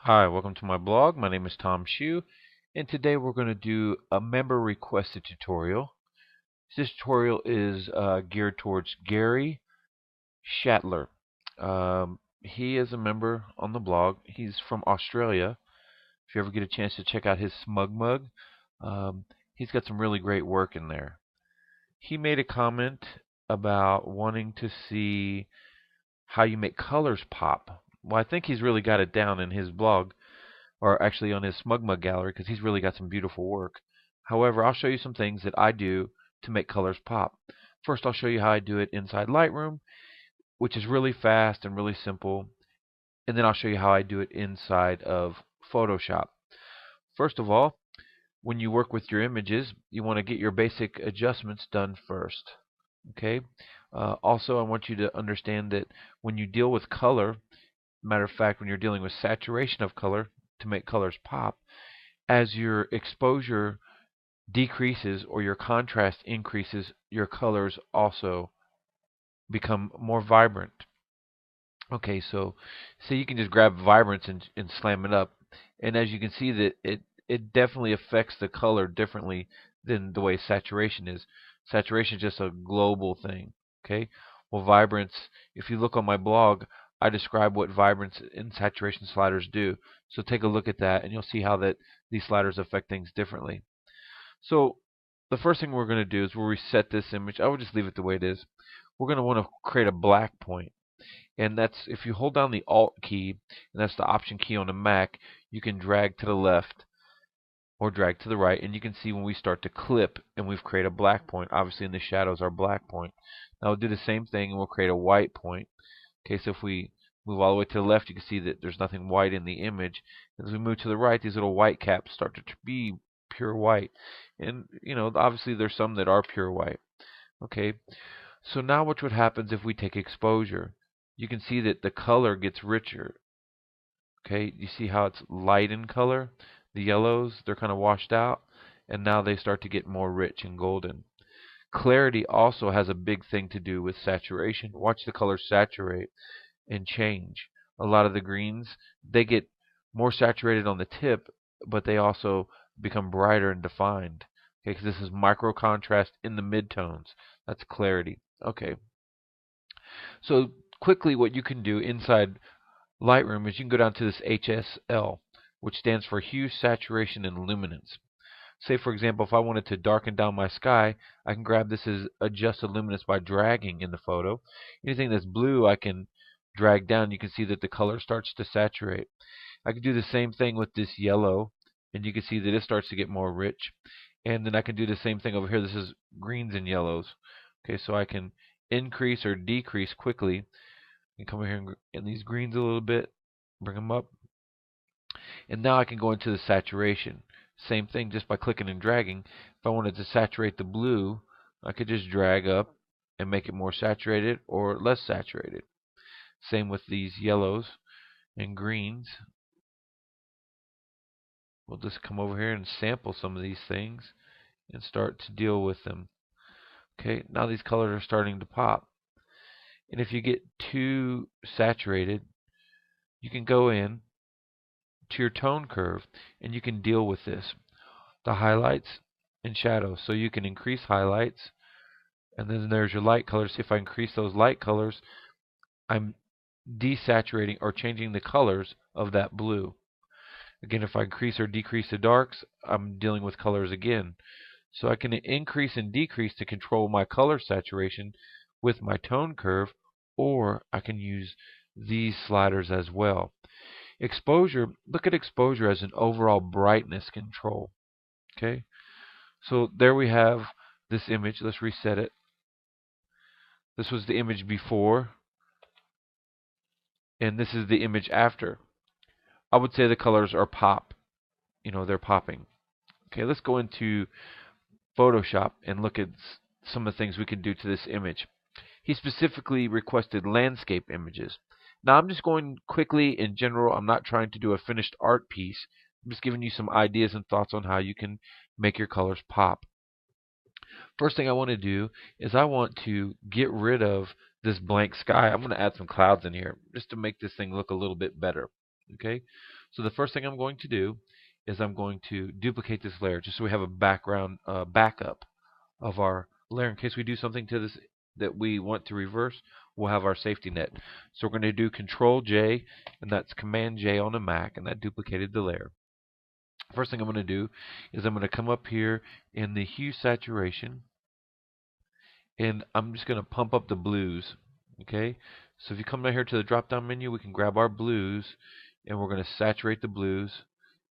Hi, welcome to my blog. My name is Tom Shu, and today we're going to do a member requested tutorial. This tutorial is geared towards Gary Shatler. He is a member on the blog. He's from Australia. If you ever get a chance to check out his smug mug, he's got some really great work in there. He made a comment about wanting to see how you make colors pop. Well, I think he's really got it down in his blog, or actually on his SmugMug gallery, because he's really got some beautiful work. However, I'll show you some things that I do to make colors pop. First, I'll show you how I do it inside Lightroom, which is really fast and really simple. And then I'll show you how I do it inside of Photoshop. First of all, when you work with your images, you want to get your basic adjustments done first. Okay. Also, I want you to understand that when you deal with color, matter of fact, when you're dealing with saturation of color to make colors pop, as your exposure decreases or your contrast increases, your colors also become more vibrant. Okay, so you can just grab vibrance and slam it up, and as you can see that it definitely affects the color differently than the way saturation is. Saturation is just a global thing. Okay, well, vibrance, if you look on my blog, I describe what vibrance and saturation sliders do. So take a look at that, and you'll see how that these sliders affect things differently. So the first thing we're going to do is we'll reset this image. I would just leave it the way it is. We're going to want to create a black point. And that's if you hold down the Alt key, and that's the Option key on a Mac, you can drag to the left or drag to the right, and you can see when we start to clip and we've created a black point. Obviously in the shadows our black point. Now we'll do the same thing and we'll create a white point. Okay, so if we move all the way to the left, you can see that there's nothing white in the image. As we move to the right, these little white caps start to be pure white. And, obviously there's some that are pure white. Okay, so now what happens if we take exposure? You can see that the color gets richer. Okay, you see how it's light in color? The yellows, they're kind of washed out, and now they start to get more rich and golden. Clarity also has a big thing to do with saturation. Watch the colors saturate and change. A lot of the greens, they get more saturated on the tip, but they also become brighter and defined. Okay, because this is micro contrast in the midtones. That's clarity. Okay, so quickly what you can do inside Lightroom is you can go down to this HSL, which stands for Hue, Saturation, and Luminance. Say, for example, if I wanted to darken down my sky, I can grab this as Adjust the Luminance by dragging in the photo. Anything that's blue, I can drag down. You can see that the color starts to saturate. I can do the same thing with this yellow, and you can see that it starts to get more rich. And then I can do the same thing over here. This is greens and yellows. Okay, so I can increase or decrease quickly. And come over here and these greens a little bit, bring them up. And now I can go into the saturation. Same thing just by clicking and dragging. If I wanted to saturate the blue, I could just drag up and make it more saturated or less saturated. Same with these yellows and greens. We'll just come over here and sample some of these things and start to deal with them. Okay, now these colors are starting to pop. And if you get too saturated, you can go in to your tone curve and you can deal with this. The highlights and shadows. So you can increase highlights, and then there's your light colors. See, if I increase those light colors, I'm desaturating or changing the colors of that blue. Again, if I increase or decrease the darks, I'm dealing with colors again. So I can increase and decrease to control my color saturation with my tone curve, or I can use these sliders as well. Exposure, look at exposure as an overall brightness control. Okay, so there we have this image. Let's reset it. This was the image before, and this is the image after. I would say the colors are pop. They're popping. Okay, let's go into Photoshop and look at some of the things we can do to this image. He specifically requested landscape images. Now I'm just going quickly in general. I'm not trying to do a finished art piece. I'm just giving you some ideas and thoughts on how you can make your colors pop. First thing I want to do is I want to get rid of this blank sky. I'm going to add some clouds in here just to make this thing look a little bit better. Okay, so the first thing I'm going to do is I'm going to duplicate this layer just so we have a background backup of our layer in case we do something to this that we want to reverse. We'll have our safety net. So we're going to do Control J, and that's Command J on a Mac, and that duplicated the layer. First thing I'm going to do is I'm going to come up here in the hue saturation, and I'm just going to pump up the blues. Okay, so if you come down here to the drop down menu, we can grab our blues, and we're going to saturate the blues,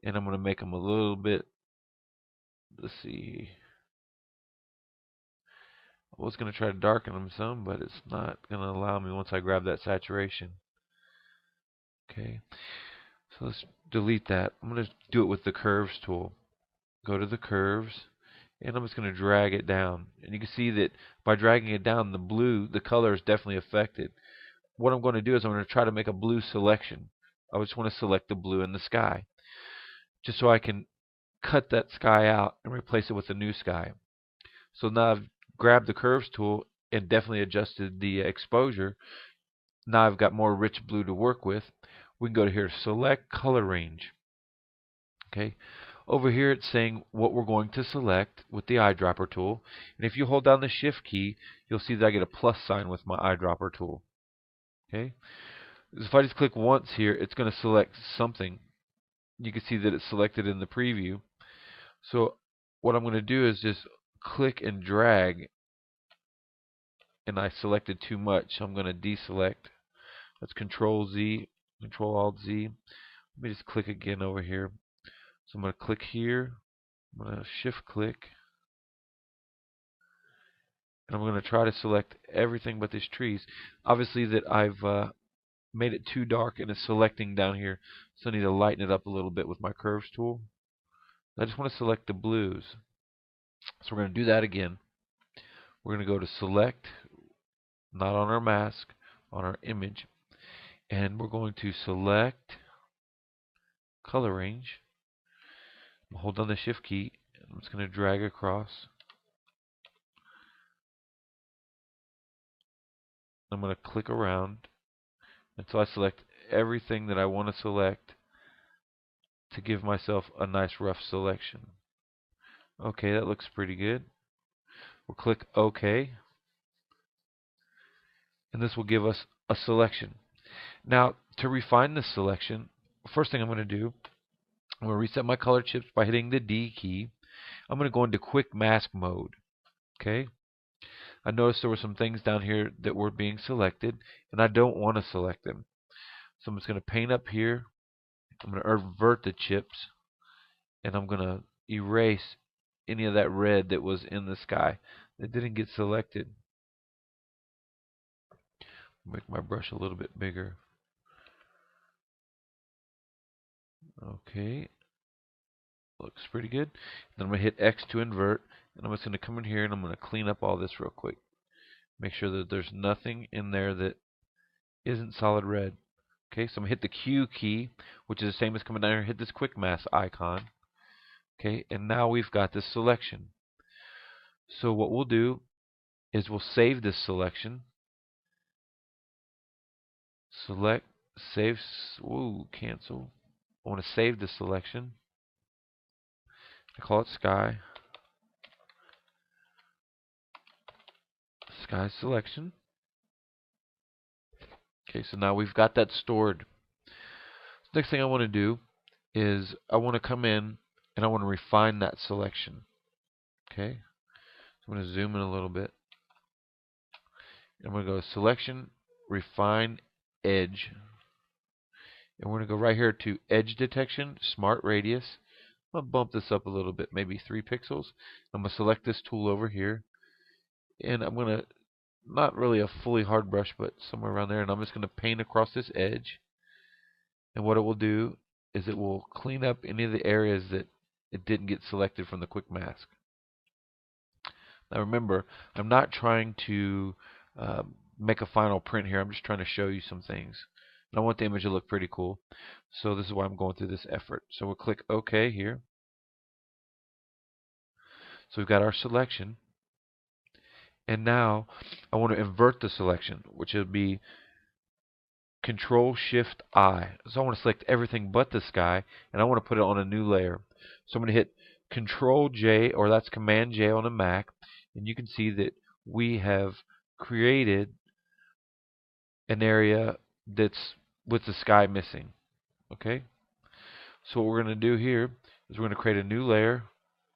and I'm going to make them a little bit, let's see, I was going to try to darken them some, but it's not going to allow me once I grab that saturation. Okay, so let's delete that. I'm going to do it with the curves tool. Go to the curves, and I'm just going to drag it down. And you can see that by dragging it down, the blue, the color is definitely affected. What I'm going to do is I'm going to try to make a blue selection. I just want to select the blue in the sky, just so I can cut that sky out and replace it with a new sky. So now I've grabbed the curves tool and definitely adjusted the exposure. Now I've got more rich blue to work with. We can go to here, select color range. Okay, over here it's saying what we're going to select with the eyedropper tool. And if you hold down the shift key, you'll see that I get a plus sign with my eyedropper tool. Okay, if I just click once here, it's going to select something. You can see that it's selected in the preview. So what I'm going to do is just click and drag, and I selected too much, so I'm going to deselect. Let's Control Z, Control Alt Z. Let me just click again over here. So I'm going to click here, I'm going to shift click, and I'm going to try to select everything but these trees. Obviously that I've made it too dark and it's selecting down here, so I need to lighten it up a little bit with my curves tool. I just want to select the blues. So we're going to do that again. We're going to go to select, not on our mask, on our image, and we're going to select color range. Hold down the shift key, and I'm just going to drag across. I'm going to click around until I select everything that I want to select to give myself a nice rough selection. Okay, that looks pretty good. We'll click OK, and this will give us a selection. Now, to refine this selection, first thing I'm going to do, I'm going to reset my color chips by hitting the D key. I'm going to go into quick mask mode. Okay, I noticed there were some things down here that were being selected, and I don't want to select them. So I'm just going to paint up here. I'm going to invert the chips, and I'm going to erase any of that red that was in the sky that didn't get selected. Make my brush a little bit bigger. Okay, looks pretty good. Then I'm going to hit X to invert, and I'm just going to come in here and I'm going to clean up all this real quick. Make sure that there's nothing in there that isn't solid red. Okay, so I'm going to hit the Q key, which is the same as coming down here, hit this quick mask icon. Okay, and now we've got this selection. So what we'll do is we'll save this selection. Select, save, ooh, cancel. I want to save the selection. I call it sky. Sky selection. Okay, so now we've got that stored. Next thing I want to do is I want to come in and I want to refine that selection. Okay, so I'm going to zoom in a little bit. I'm going to go selection, refine, edge. And we're going to go right here to edge detection, smart radius. I'm going to bump this up a little bit, maybe 3 pixels. I'm going to select this tool over here. And I'm going to, not really a fully hard brush, but somewhere around there. And I'm just going to paint across this edge. And what it will do is it will clean up any of the areas that it didn't get selected from the quick mask. Now remember, I'm not trying to make a final print here. I'm just trying to show you some things. And I want the image to look pretty cool. So this is why I'm going through this effort. So we'll click OK here. So we've got our selection. And now I want to invert the selection, which would be Control Shift I. So I want to select everything but the sky, and I want to put it on a new layer. So I'm going to hit Control J, or that's Command J on a Mac, and you can see that we have created an area that's with the sky missing. Okay? So what we're going to do here is we're going to create a new layer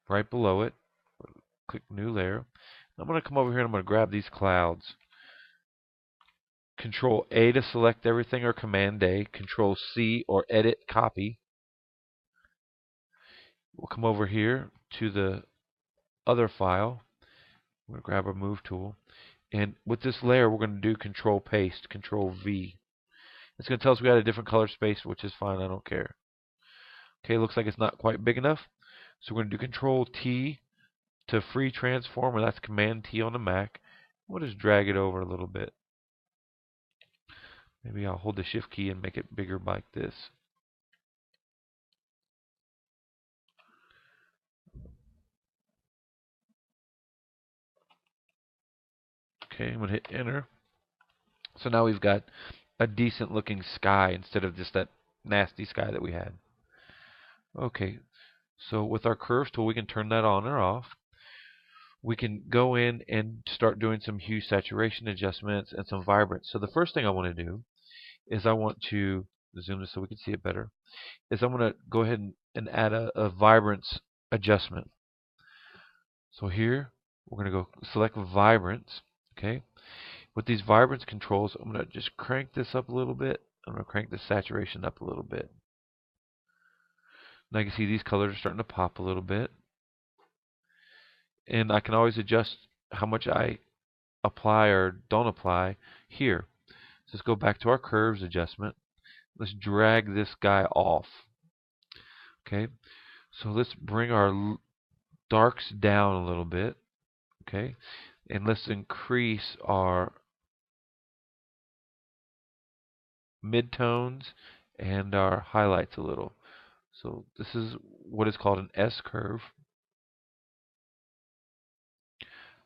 right below it. Click New Layer. I'm going to come over here and I'm going to grab these clouds. Control A to select everything, or Command A. Control C or Edit Copy. We'll come over here to the other file. We're going to grab our Move tool. And with this layer, we're going to do Control Paste, Control V. It's going to tell us we got a different color space, which is fine. I don't care. Okay, looks like it's not quite big enough. So we're going to do Control T to free transform, or that's Command T on the Mac. We'll just drag it over a little bit. Maybe I'll hold the Shift key and make it bigger like this. Okay, I'm going to hit Enter. So now we've got a decent looking sky instead of just that nasty sky that we had. Okay, so with our curves tool, we can turn that on or off. We can go in and start doing some hue saturation adjustments and some vibrance. So the first thing I want to do is I want to zoom this so we can see it better. Is I'm going to go ahead and add a vibrance adjustment. So here we're going to go select vibrance. Okay, with these vibrance controls, I'm going to just crank this up a little bit. I'm going to crank the saturation up a little bit. Now you can see these colors are starting to pop a little bit. And I can always adjust how much I apply or don't apply here. So let's go back to our curves adjustment. Let's drag this guy off. Okay, so let's bring our darks down a little bit. Okay, and let's increase our midtones and our highlights a little. So this is what is called an S curve.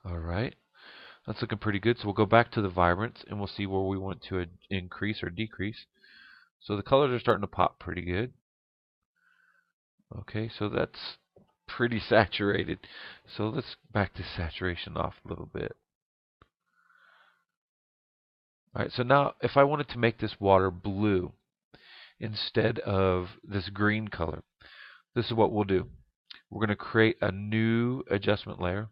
Alright, that's looking pretty good. So we'll go back to the vibrance and we'll see where we want to increase or decrease. So the colors are starting to pop pretty good. Okay, so that's pretty saturated. So let's back this saturation off a little bit. Alright, so now if I wanted to make this water blue instead of this green color, this is what we'll do. We're going to create a new adjustment layer,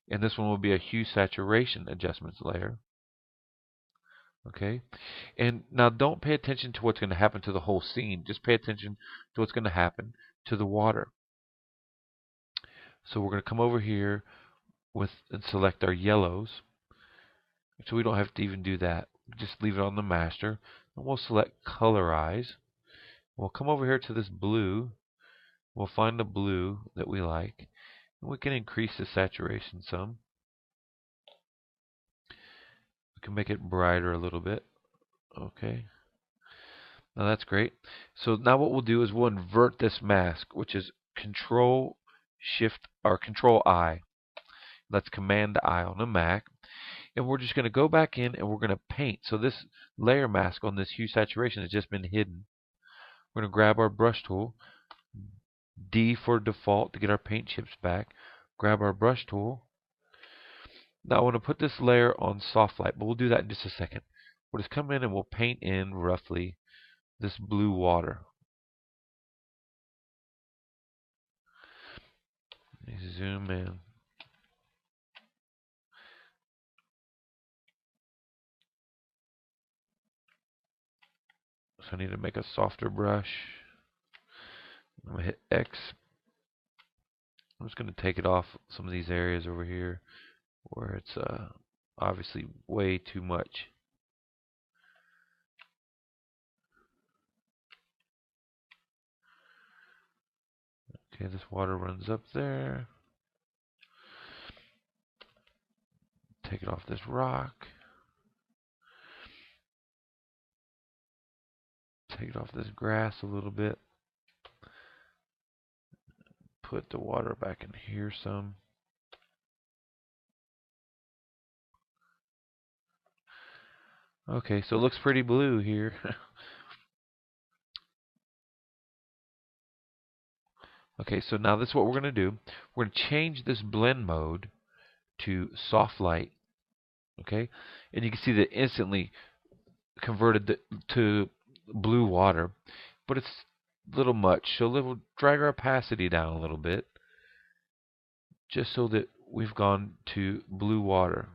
and this one will be a hue saturation adjustments layer. Okay, and now don't pay attention to what's going to happen to the whole scene. Just pay attention to what's going to happen to the water. So we're going to come over here and select our yellows. So we don't have to even do that. Just leave it on the master. And we'll select colorize. We'll come over here to this blue. We'll find the blue that we like. And we can increase the saturation some. We can make it brighter a little bit. Okay. Now that's great. So now what we'll do is we'll invert this mask, which is Control Shift or Control I. That's Command I on a Mac. And we're just going to go back in and we're going to paint. So this layer mask on this hue saturation has just been hidden. We're going to grab our brush tool, D for default to get our paint chips back. Grab our brush tool. Now I want to put this layer on soft light, but we'll do that in just a second. We'll just come in and we'll paint in roughly this blue water. Let me zoom in. So I need to make a softer brush. I'm going to hit X. I'm just going to take it off some of these areas over here where it's obviously way too much. Okay, this water runs up there. Take it off this rock. Take it off this grass a little bit. Put the water back in here some. Okay, so it looks pretty blue here. Okay, so now this is what we're going to do. We're going to change this blend mode to soft light. Okay, and you can see that instantly converted to blue water, but it's a little much. So we'll drag our opacity down a little bit, just so that we've gone to blue water.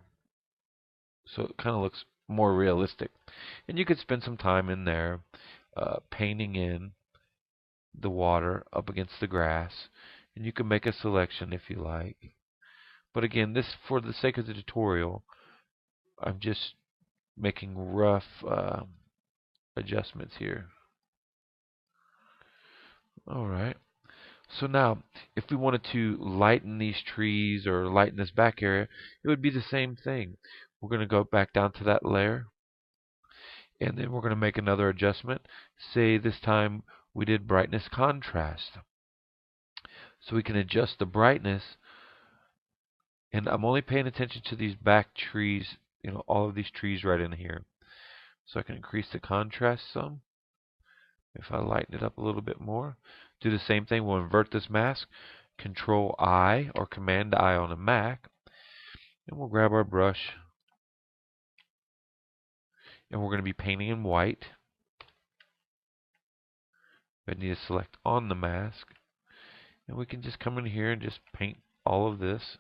So it kind of looks more realistic. And you could spend some time in there painting in the water up against the grass. And you can make a selection if you like. But again, this, for the sake of the tutorial, I'm just making rough adjustments here. Alright. So now, if we wanted to lighten these trees or lighten this back area, it would be the same thing. We're going to go back down to that layer, and then we're going to make another adjustment. Say this time we did brightness contrast. So we can adjust the brightness, and I'm only paying attention to these back trees, all of these trees right in here. So I can increase the contrast some. If I lighten it up a little bit more, do the same thing. We'll invert this mask, Control I or Command I on a Mac, and we'll grab our brush, and we're going to be painting in white. I need to select on the mask, and we can just come in here and just paint all of this.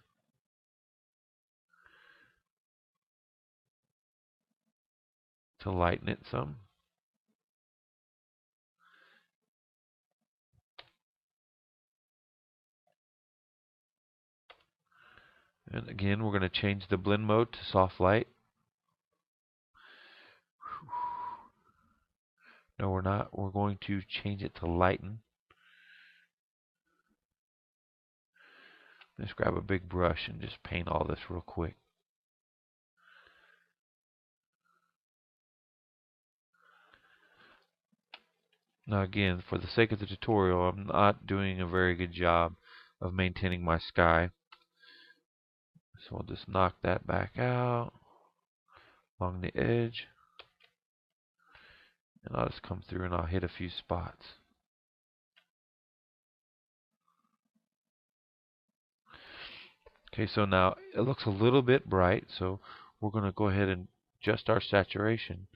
To lighten it some. And again, we're going to change the blend mode to soft light. No, we're not. We're going to change it to lighten. Let's grab a big brush and just paint all this real quick. Now again, for the sake of the tutorial, I'm not doing a very good job of maintaining my sky. So I'll just knock that back out along the edge. And I'll just come through and I'll hit a few spots. Okay, so now it looks a little bit bright, so we're going to go ahead and adjust our saturation,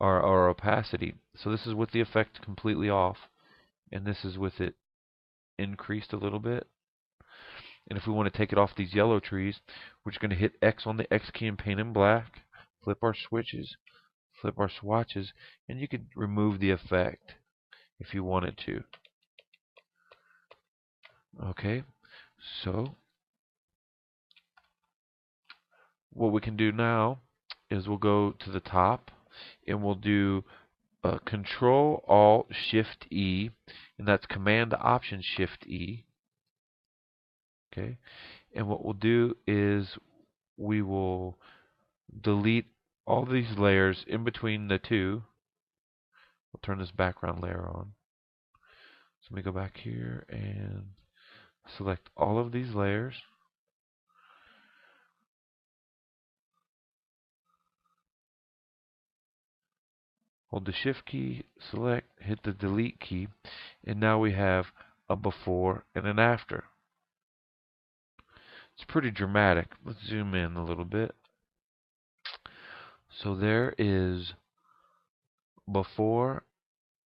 our opacity. So this is with the effect completely off, and this is with it increased a little bit. And if we want to take it off these yellow trees, we're just going to hit X on the X key and paint in black, flip our switches, flip our swatches, and you could remove the effect if you wanted to. Okay, so what we can do now is we'll go to the top and we'll do Control Alt Shift E, and that's Command Option Shift E. Okay, and what we'll do is we will delete all these layers in between the two. We'll turn this background layer on. So let me go back here and select all of these layers. Hold the Shift key, select, hit the Delete key, and now we have a before and an after. It's pretty dramatic. Let's zoom in a little bit. So there is before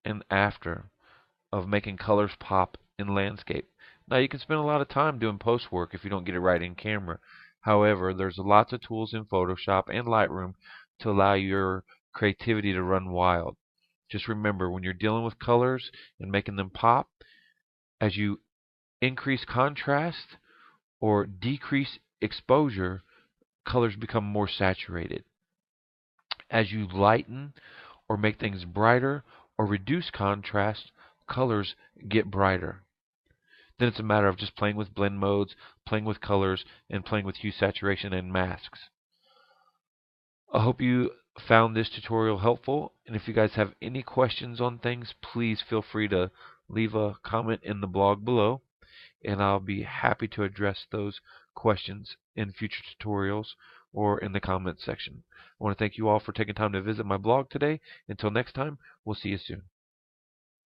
and after of making colors pop in landscape. Now you can spend a lot of time doing post work if you don't get it right in camera. However, there's lots of tools in Photoshop and Lightroom to allow your creativity to run wild. Just remember, when you're dealing with colors and making them pop, as you increase contrast or decrease exposure, colors become more saturated. As you lighten or make things brighter or reduce contrast, colors get brighter. Then it's a matter of just playing with blend modes, playing with colors, and playing with hue, saturation, and masks. I hope you found this tutorial helpful, and if you guys have any questions on things, please feel free to leave a comment in the blog below, and I'll be happy to address those questions in future tutorials or in the comments section. I want to thank you all for taking time to visit my blog today. Until next time, we'll see you soon.